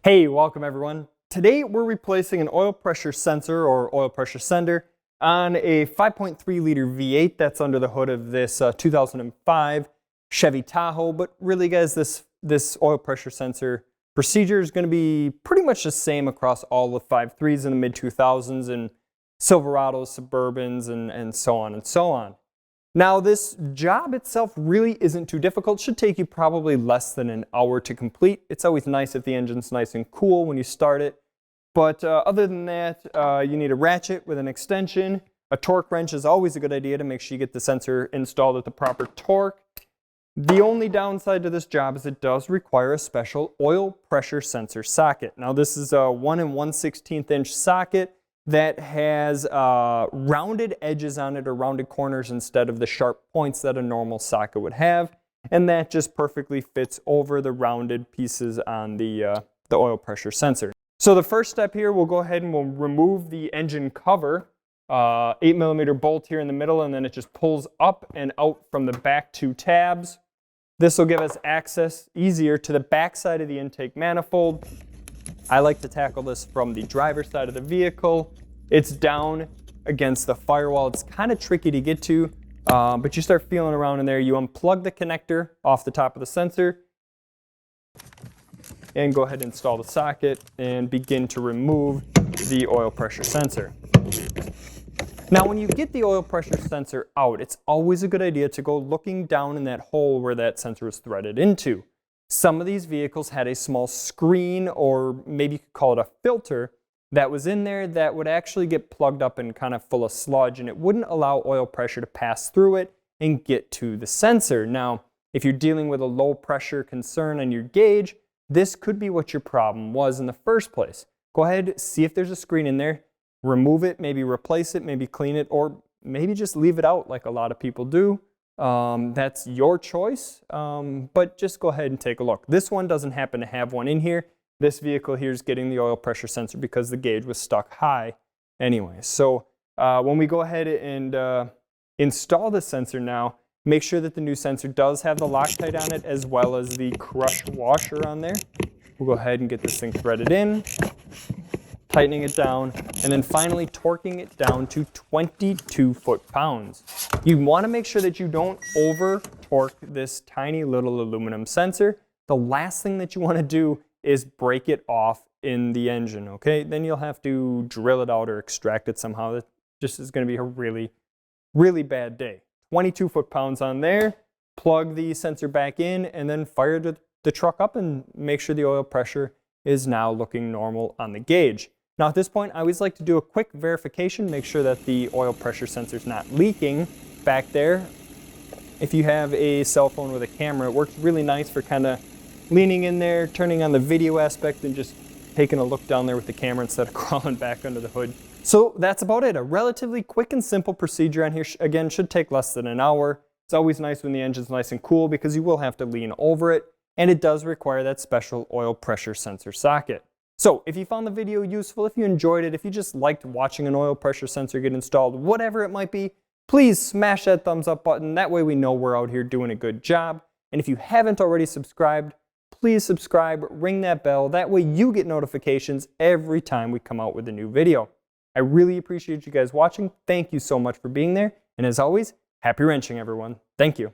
Hey, welcome everyone. Today we're replacing an oil pressure sensor or oil pressure sender on a 5.3 liter V8 that's under the hood of this 2005 Chevy Tahoe. But really guys, this oil pressure sensor procedure is going to be pretty much the same across all the 5.3s in the mid 2000s and Silverados, Suburbans, and so on and so on. Now this job itself really isn't too difficult. It should take you probably less than an hour to complete. It's always nice if the engine's nice and cool when you start it. But other than that, you need a ratchet with an extension. A torque wrench is always a good idea to make sure you get the sensor installed at the proper torque. The only downside to this job is it does require a special oil pressure sensor socket. Now this is a 1 1/16 inch socket that has rounded edges on it or rounded corners instead of the sharp points that a normal socket would have, and that just perfectly fits over the rounded pieces on the oil pressure sensor. So the first step here, we'll go ahead and we'll remove the engine cover, 8mm bolt here in the middle, and then it just pulls up and out from the back two tabs. This will give us access easier to the back side of the intake manifold. I like to tackle this from the driver's side of the vehicle. It's down against the firewall. It's kind of tricky to get to, but you start feeling around in there. You unplug the connector off the top of the sensor and go ahead and install the socket and begin to remove the oil pressure sensor. Now when you get the oil pressure sensor out, it's always a good idea to go looking down in that hole where that sensor was threaded into. Some of these vehicles had a small screen, or maybe you could call it a filter, that was in there that would actually get plugged up and kind of full of sludge, and it wouldn't allow oil pressure to pass through it and get to the sensor. Now, if you're dealing with a low pressure concern on your gauge, this could be what your problem was in the first place. Go ahead, see if there's a screen in there, remove it, maybe replace it, maybe clean it, or maybe just leave it out like a lot of people do. That's your choice, but just go ahead and take a look. This one doesn't happen to have one in here. This vehicle here is getting the oil pressure sensor because the gauge was stuck high anyway. So when we go ahead and install the sensor now, make sure that the new sensor does have the Loctite on it as well as the crushed washer on there. We'll go ahead and get this thing threaded in, tightening it down, and then finally torquing it down to 22 foot-pounds. You want to make sure that you don't over torque this tiny little aluminum sensor. The last thing that you want to do is break it off in the engine, okay? Then you'll have to drill it out or extract it somehow. That just is going to be a really, really bad day. 22 foot-pounds on there, plug the sensor back in, and then fire the truck up and make sure the oil pressure is now looking normal on the gauge. Now at this point, I always like to do a quick verification, make sure that the oil pressure sensor is not leaking back there. If you have a cell phone with a camera, it works really nice for kind of leaning in there, turning on the video aspect, and just taking a look down there with the camera instead of crawling back under the hood. So that's about it. A relatively quick and simple procedure on here. Again, should take less than an hour. It's always nice when the engine's nice and cool because you will have to lean over it, and it does require that special oil pressure sensor socket. So if you found the video useful, if you enjoyed it, if you just liked watching an oil pressure sensor get installed, whatever it might be, please smash that thumbs up button. That way we know we're out here doing a good job. And if you haven't already subscribed, please subscribe, ring that bell. That way you get notifications every time we come out with a new video. I really appreciate you guys watching. Thank you so much for being there. And as always, happy wrenching, everyone. Thank you.